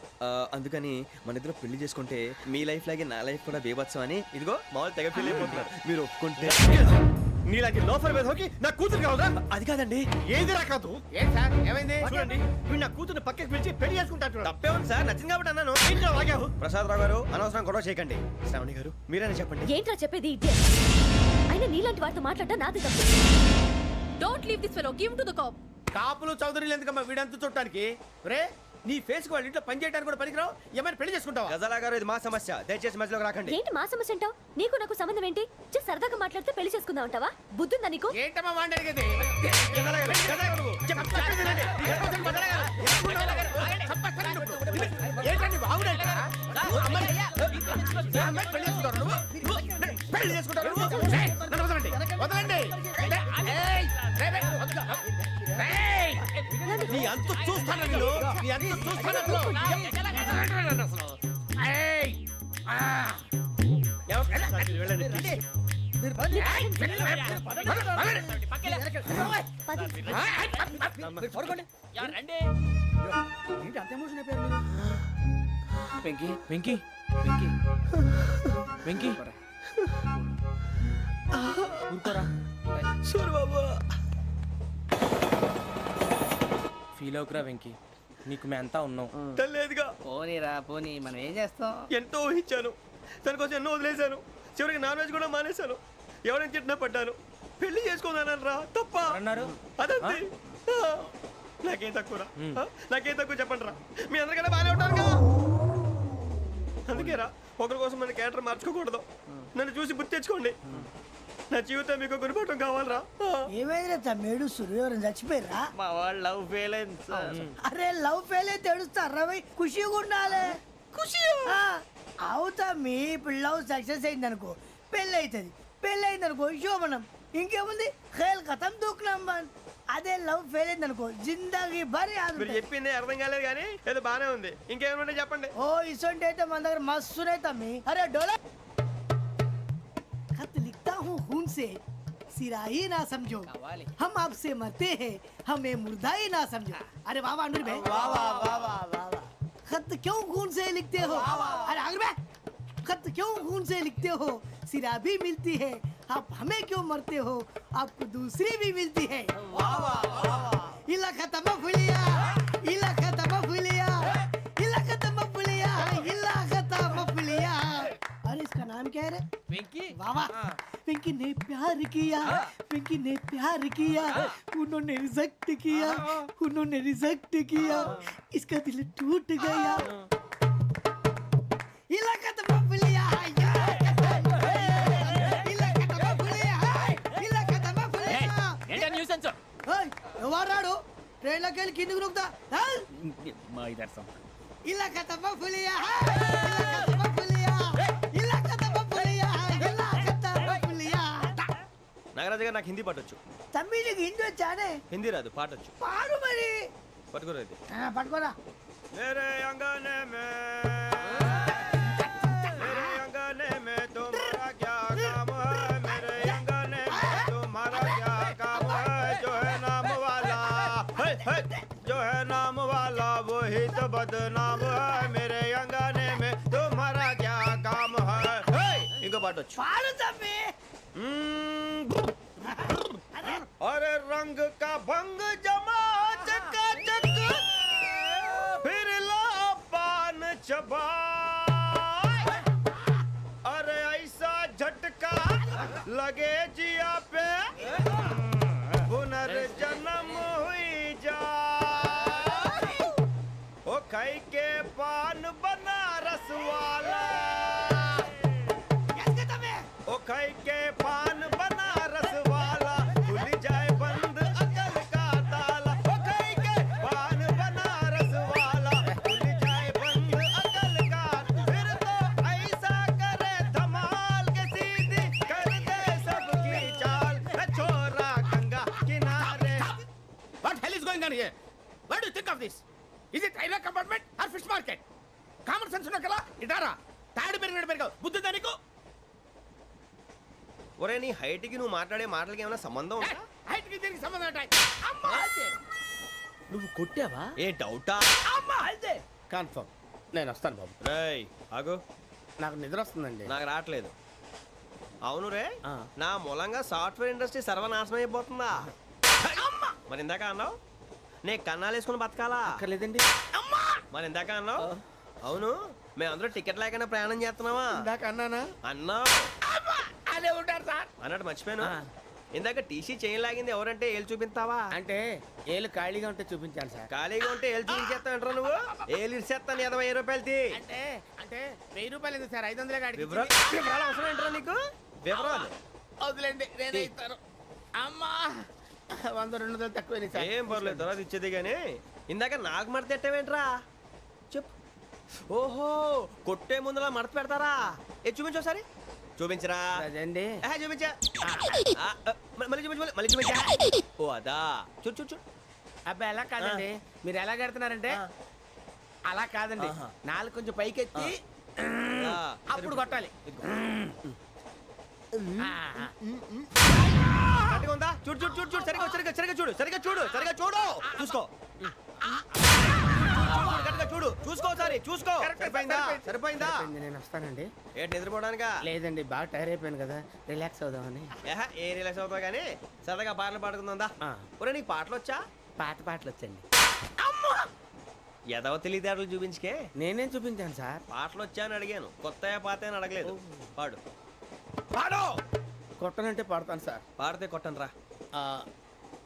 అందుకని మన ఇద్దరు పెళ్లి చేసుకుంటే మీ లైఫ్ లాగే నా లైఫ్ కూడా బేబత్సం అని ఇదిగో మామూలు తెగ ఫీల్ అయిపోతున్నారు. మీరు ఒప్పుకుంటే నీలాంటి లోఫర్ మీద హోకి నా కూతురు కావదా? అది కాదండి. ఏది రాకాదు? ఏం సార్ ఏమైంది? చూడండి వీడు నా కూతురు పక్కకి పిలిచి పెళ్లి చేసుకుంటాడు. తప్పే ఉంది సార్, నచ్చింది కాబట్టి అన్నాను. ప్రసాద్ రావు గారు అనవసరం గొడవ చేయకండి. శ్రావణి గారు మీరైనా చెప్పండి. ఏంట్రా చెప్పేది? ఇదే అయినా నీలాంటి వారితో మాట్లాడటం నాది తప్పు. Don't leave this fellow. Give him to the cop. కాపులు చౌదరులు ఎందుకమ్మా వీడంతా చూడటానికి? రే నీ ఫేస్ కు వాళ్ళ ఇంట్లో పని చేయడానికి కూడా పనికిరావు, ఏమైనా పెళ్లి చేసుకుంటావా? గజాలా గారు ఇది మా సమస్య, దయచేసి మధ్యలోకి రాకండి. ఏంటి మా సమస్య అంటావు? నీకు నాకు సంబంధం ఏంటి? just సరదాగా మాట్లాడితే పెళ్లి చేసుకుందాం అంటావా? బుద్ధుందా నీకు? ఏంటమ్మా వాడి అడిగేది? ఏంటండి బాగుండేట? పెళ్లి చేసుకుంటారు నువ్వు? రేయ్, నన్ను వదలండి, వదలండి. నీ అంత చూస్తాను నేను, నీ అంత చూస్తాను అసలు. ఏయ్, వెంకీ వెంకీ వెంకీ వెంకీ ఊరుకోరా. సూరిబాబు ఫీల్ అవుకురా వెంకీ, నీకు మేమంతా ఉన్నాం. తెలియదుగా. పోనీరా పోనీ, మనం ఏం చేస్తాం? ఎంతో ఊహించాను, తన కోసం ఎన్నో వదిలేశాను, చివరికి నాన్ వెజ్ కూడా మానేశాను. ఎవరైనా తిట్టినా పడ్డాను. పెళ్లి చేసుకున్నాను రా, తప్ప అన్నారు. అదంతే. నాకేం తక్కువ రా, నాకేం తక్కువ చెప్పండి రా. మీ అందరికన్నా బాగానే ఉంటారుగా. అందుకే రా, ఒకరి కోసం మన క్యారెక్టర్ మార్చుకోకూడదు. నన్ను చూసి గుర్తు తెచ్చుకోండి. నా జీవితం మీకు గురిపటం కావాలరా. ఏమైందిరా తమ్మేడు సూర్యవరం చచ్చిపోయిరా? మా వాళ్ళు లవ్ ఫెయిల్ అయింది సార్. అరే లవ్ ఫెయిల్ అయితే ఏడుస్తారా భయ్? ఖుషిగా ఉండాలి. ఖుషి అవుతా. మీ ఇప్పుడు లవ్ సక్సెస్ అయింది అనుకో పెళ్ళి అవుతుంది, పెళ్ళి అయింది అనుకో శోభనం. ఇంకేముంది ఖేల్ కథం దూకునాం బాన్. అదే లవ్ ఫెయిల్ అయింది అనుకో జిందాగీ భారీ. మీరు చెప్పింది అర్థం కాలేదు కానీ ఏదో బానే ఉంది. ఇంకేమైనా చెప్పండి. ఓ ఇసొంటి అయితే మన దగ్గర మస్తునే తమ్మి. అరే డోలా खत लिखता हूँ खून से, सिरा ही ना समझो, हम आपसे मरते हैं, हमें मुर्दा ही ना समझो. अरे वाह वाह अनुर भाई, वाह वाह वाह वाह वाह. खत क्यों खून से लिखते हो? अरे अनुर भाई, खत क्यों खून से लिखते हो? सिरा भी मिलती है, आप हमें क्यों मरते हो? आपको दूसरी भी मिलती है. वाह वाह वाह. इला खत्म फुलिया, इला खत्म फुलिया, इला खत्म फुलिया, इला खत्म फुलिया. अरे इसका नाम क्या है रे? వెంకీ वाह वाह. पिंकी ने प्यार किया, पिंकी ने प्यार किया, उन्होंने रिजेक्ट किया, उन्होंने रिजेक्ट किया, इसका दिल टूट गया. इलाका तो बबलिया ఎవరాడు ట్రైన్లోకి వెళ్ళి కిందికి నొక్కుతా. మా ఇదర్శం ఇలాకా తప్ప పులియా, ఇలాకా తప్ప పులియా, ఇలాకా తప్ప పులియా, ఇలాకా తప్ప పులియా. నాగరాజు గారు నాకు హిందీ పాటొచ్చు. తమ్మి నీకు హిందీ వచ్చానే? హిందీ రాదు, పాటొచ్చు. పాడు మరి. పట్టుకోరా ఇది. పట్టుకోరా. मेरे अंगने में मेरे अंगने में तुम्हारा क्या काम है? मेरे अंगने में तुम्हारा क्या काम है? जो है नाम वाला जो है नाम वाला वो ही तो बदनाम है मेरे अंगने में तुम्हारा क्या काम है हे! ఇంకో పాట వచ్చు पाड़ू तबे अरे रंग का भंग जमा चकाचक फिर ला पान चबा अरे ऐसा झटका लगे जिया पे पुनर्जन्म हुई जा ओ खाई के पान बनारस वाला ओ खाई के पान बनारस वाला खुल जाए बंद अकल का ताला ओ खाई के पान बनारस वाला खुल जाए बंद अकल का फिर तो ऐसा करे धमाल के सीधी कर दे सबकी चाल छोरा गंगा किनारे What hell is going on here? What do you think of this? Is it railway compartment or fish market? Common sense ఉన్న కదా ఇటారా తాడు పెరిగావు బుద్ధి దానికి ఒరే నీ హైట్ కి నువ్వు మాట్లాడే మాటలకి ఏమైనా సంబంధం ఉందా హైట్ కి దీనికి సంబంధం ఉంటాయి అమ్మా అయితే నువ్వు కొట్టావా ఏ డౌటా అమ్మా అయితే కన్ఫర్మ్ నేను వస్తాను బాబు రేయ్ ఆగు నాకు నిద్ర వస్తుందండి నాకు రావట్లేదు అవును రే నా మూలంగా సాఫ్ట్వేర్ ఇండస్ట్రీ సర్వనాశనం అయిపోతుందా మరి ఇందాక అన్నావు నే కన్నాలు వేసుకుని బతకాలా అక్కర్లేదండి మరి ఇందాక అన్నావు అవును మేమందరూ టికెట్ లేకుండా ప్రయాణం చేస్తున్నావా ఇందాక అన్నానా అన్నావు అదే ఉంటారు సార్ అన్నట్టు మర్చిపోయాను ఇందాక టీసీ చేయి లాగింది ఎవరంటే ఏళ్ళు చూపిస్తావా అంటే ఏళ్ళు ఖాళీగా ఉంటే చూపించాను సార్ ఖాళీగా ఉంటే ఏళ్ళు చూపించేస్తానంటారా నువ్వు ఏళ్ళు ఇచ్చేస్తాను 20 రూపాయలది అంటే అంటే 1000 రూపాయలు ఎందుకు సార్ 500 కాడికి వివరాలు అవసరం ఏంటరా నీకు వివరాలు వదిలేండి నేనే ఇస్తాను అమ్మా 100 200 తక్కువ ఏం పర్లేదు తర్వాత ఇచ్చేది కానీ ఇందాక నాకు మడత ఎట్టవేంట్రా చెప్పు ఓహో కొట్టే ముందులా మడత పెడతారా ఏ చూపించు ఒకసారి చూపించరా అదండి చూపించా మళ్ళీ చూపించు మళ్ళీ చూపించా ఓ అదా చూడు చూడు చూడు అబ్బాయి ఎలా కాదండి మీరు ఎలా కడుతున్నారంటే అలా కాదండి నాలుగు కొంచెం పైకెత్తి అప్పుడు కొట్టాలి కరెక్ట్గా ఉందా చూడు చూడు చూడు చూడు సరిగా సరిగా సరిగా చూడు సరిగా చూడు సరిగా చూడు చూసుకో కరెక్ట్గా చూడు చూసుకో సారి చూసుకో సరిపోయిందా సరిపోయిందా నేను వస్తానండి ఏంటి నిద్రపోవడానికా లేదండి బాగా టైర్ అయిపోయాను కదా రిలాక్స్ అవుదామని ఏ రిలాక్స్ అవుతావు కానీ సరదాగా పాటలు పాడుకుందా ఒరే నీకు పాటలు వచ్చా పాత పాటలు వచ్చండి ఎదవ తెలివితేటలు చూపించుకే నేనేం చూపించాను సార్ పాటలు వచ్చా అని అడిగాను కొత్త పాత అని అడగలేదు పాడు పాడు కొట్టనంటే పాడతాను సార్ పాడితే కొట్టను రా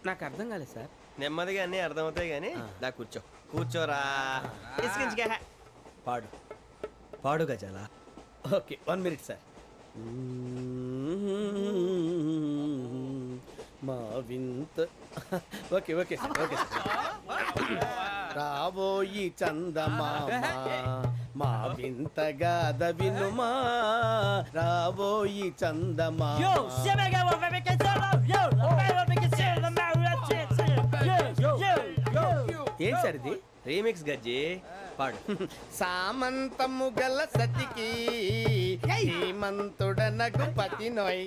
నాకు అర్థం కాలేదు సార్ నెమ్మదిగా అన్నీ అర్థమవుతాయి కానీ దా కూర్చో కూర్చోరా ఇసుకించుకే పాడు పాడు గజాల ఓకే 1 మినిట్ సార్ మా వింత okay okay sir okay sir రాబోయి చందమామ మా వింతగా వినుమా రాబోయి చందమామ ఏంటి సార్ ఇది రీమిక్స్ గజ్జి పాడు సామంతము గల సతికి శ్రీమంతుడనగు పతి నోయ్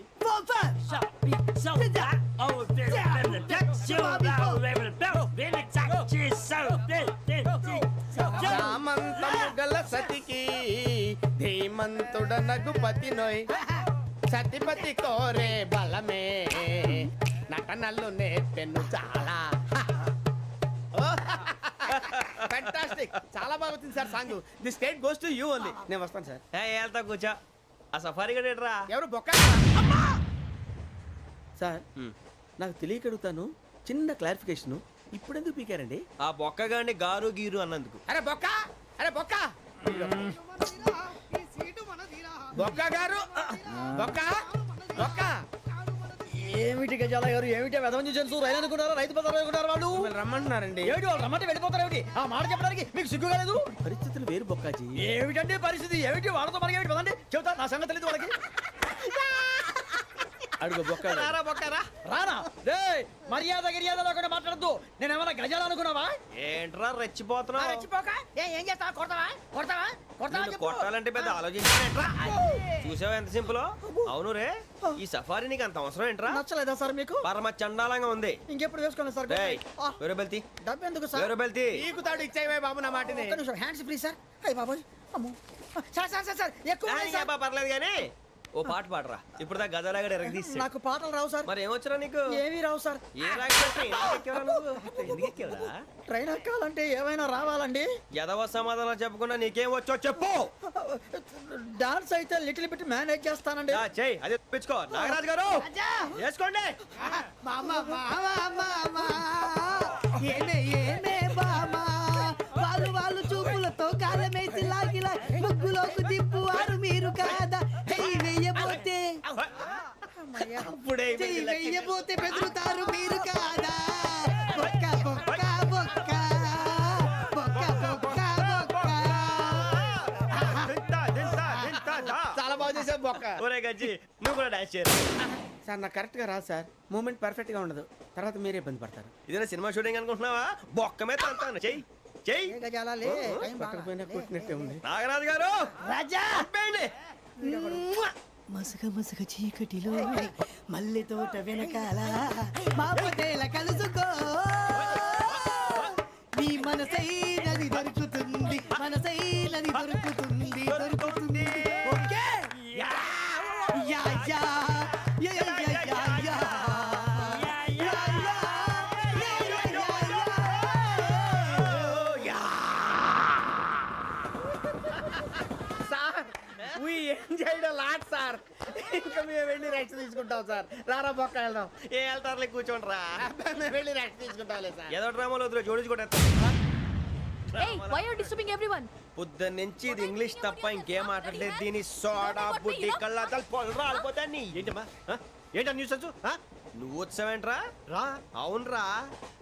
సామంతము గల సతికి ధీమంతుడనగు పతి నోయ్ సతిపతి కోరే బలమే నటనలు నేర్పెను చాలా ఫ్యాంటాస్టిక్ చాలా బాగా వచ్చింది sir song the state goes to you only నేను వస్తాను సార్ వెళ్తా కూర్చో ఆ సఫారీ గడేట్రా ఎవరు బొక్క సార్ నాకు తెలియక అడుగుతాను చిన్న క్లారిఫికేషన్ ఇప్పుడు ఎందుకు పీకారండి ఆ బొక్కగాండి గారు గీరు అన్నందుకు అరే బొక్క అరే బొక్క బొక్క గారు బొక్క బొక్క ఏమిటి గజాల గారు ఏమిటి వెదవం చూసాను రైలు అనుకున్నారా రైతు బజార్ అనుకున్నారు వాళ్ళు రమ్మంటున్నారండి ఏమిటి వాళ్ళు రమ్మంటే వెళ్ళిపోతారు ఏమిటి ఆ మాట చెప్పడానికి మీకు సిగ్గు కాలేదు పరిస్థితులు వేరు బొక్కాజీ ఏమిటంటే పరిస్థితి ఏమిటి వాళ్ళతో మనకి ఏమిటి పదండి చెబుతా నా సంగతి తెలియదు వాళ్ళకి అడుగు బొక్క రారా బొక్కరా రానా రే మర్యాద గిర్యాద లేకుండా మాట్లాడద్దు నేను ఏమైనా గజాలు అనుకున్నావా ఏంట్రా రెచ్చిపోతున్నావు రెచ్చిపోక ఏం చేస్తావా కొడతావా కొడతావా నిన్ను కొట్టాలంటే పెద్ద ఆలోచించానేంట్రా చూసావా ఎంత సింపుల్ అవును రే ఈ సఫారీ నీకు అంత అవసరం ఏంట్రా నచ్చలేదా సార్ మీకు? పరమ చండాలంగా ఉంది ఇంకెప్పుడు వేసుకోండి సార్. డేయ్, వేరే బెల్తి డబ్బు ఎందుకు సార్? వేరే బెల్తి నీకు తాడు ఇచ్చేవే బాబు నా మాటని. ఒక్క నిమిషం హ్యాండ్స్ ఫ్రీ సార్. అయ్యి బాబోయ్ అమ్మో. సార్ సార్ సార్ సార్ ఎక్కువ ఉన్నాయి సార్. పర్లేదు కానీ ఓ పాట పాడరా ఇప్పుడు దా గదలాగడ ఎరగదీసి నాకు పాటలు రావు సార్. మరి ఏమొచ్చరా నీకు ఏమీ రావు సార్. ఏ ఎందుకు ఎక్కేవరా ట్రైన్ ఎక్కాలంటే ఏమైనా రావాలండి. ఎదవ సమాధానం చెప్పకుండా నీకేం వచ్చో చెప్పు డాన్స్ అయితే లిటిల్ బిట్ మేనేజ్ చేస్తానండి. చెయ్యి అదే తెప్పించుకో నాగరాజు గారు వేసుకోండి మామా మామా మామా ఏమే ఏమే బామా వాళ్ళు వాళ్ళు చూపులతో కాలమేసి లాగిలా ముగ్గులోకి తిప్పువారు మీరు కాదా చెయ్యి వెయ్యబోతే అప్పుడే చెయ్యి వెయ్యబోతే బెదురుతారు మీరు కాదా బొక్క బొక్క బొక్క బొక్క బొక్క బొక్క చాలా బాగా చేసావు బొక్క. ఒరే గజ్జి నువ్వు కూడా డాన్స్ చేయరు సార్ నాకు కరెక్ట్ గా రాదు సార్. మూమెంట్ పర్ఫెక్ట్ గా ఉండదు, తర్వాత మీరే ఇబ్బంది పడతారు. ఇదేనా సినిమా షూటింగ్ అనుకుంటున్నావా బొక్క మీద అంటాను చెయ్యి చెయ్యి గజాలాలే టైం బాగా. పక్కన కొట్టినట్టే ఉంది. నాగరాజు గారు రాజా ఆపేయండి. మసక మసక చీకటిలో మల్లె తోట వెనకాల మా పటేల కలుసుకో నీ మనసైనది దొరుకుతుంది మనసైనది దొరుకుతుంది దొరుకుతుంది okay yeah yeah yeah yeah yeah yeah yeah sir we enjoyed a lot sir. ఇంకా మేము వెళ్ళి రెస్ట్ తీసుకుంటాం సార్. రారా బొక్క వెళ్దాం. ఏ వెళ్తారులే కూర్చోండి రా మేము వెళ్ళి రెస్ట్ తీసుకుంటాంలే సార్. ఏదో డ్రామాలో వద్దు జోడించుకుంటా Hey, why are you disturbing everyone? పొద్దున్న నుంచి ఇది ఇంగ్లీష్ తప్ప ఇంకేం మాట్లాడలేదు దీని సోడా బుడ్డి కళ్ళాతలు పొలరా అలిపోతా నీ ఏంటమ్మా ఏంటా న్యూస్ వచ్చు నువ్వు వచ్చావేంట్రా రా అవునరా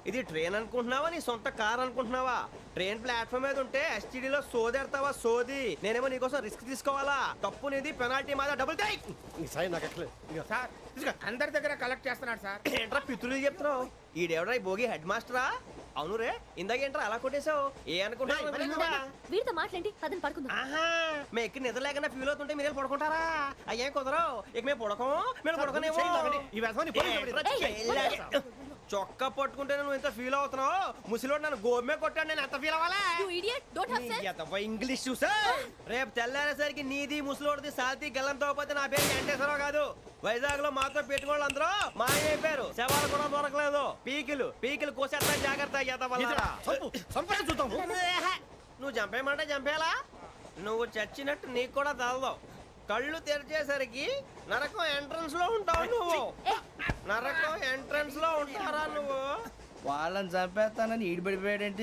ఇది ట్రైన్ అనుకుంటున్నావా నీ సొంత కార్ అనుకుంటున్నావా ట్రైన్ ప్లాట్ఫామ్ మీద ఉంటే ఎస్టీడీలో సోదేడతావా సోది నేనేమో నీకోసం రిస్క్ తీసుకోవాలా తప్పు నీది పెనాల్టీ మాదా డబుల్ టై సార్ తీసుకో. అందరి దగ్గర కలెక్ట్ చేస్తున్నాడు సార్. ఏంట్రా పితులు చెప్తున్నావు ఈడెవడ్రా ఈ భోగి హెడ్ మాస్టరా అవును రే ఇందాకేంట్రా అలా కొట్టేశావు ఏ అనుకుంటున్నావా వీరితో మాట్లాడి అతను పడుకుందాం. ఆహా మేము ఎక్కడ నిద్ర లేకుండా ఫీల్ అవుతుంటే మీరే పడుకుంటారా అయ్యే కుదరవు ఇక మేము పడకం మేము పడకనేమో చొక్కా పట్టుకుంటే నువ్వు ఎంత ఫీల్ అవుతున్నావు ముసలివాడు నన్ను గోమే కొట్టాడు నేను ఎంత ఫీల్ అవ్వాలా You idiot! Don't have sense! English చూసా రేపు తెల్లారేసరికి నీది ముసలోడిది సాల్తీ గల్లంతో పోతే నా పేరు వెంకటేశ్వరరావు కాదు వైజాగ్ లో మాతో పెట్టుకోళ్ళు అందరూ మాయమైపోయారు శవాలు కూడా దొరకలేదు పీకిలు కోసేస్తా జాగ్రత్త నువ్వు చంపేయమంటే చంపేలా నువ్వు చచ్చినట్టు నీకు కూడా తగదు కళ్ళు తెరిచేసరికి నరకం ఎంట్రన్స్ లో ఉంటావు నువ్వు నరకం ఎంట్రన్స్ లో ఉంటారా నువ్వు వాళ్ళని చంపేస్తానని ఈడిపడిపోయాడేంటి?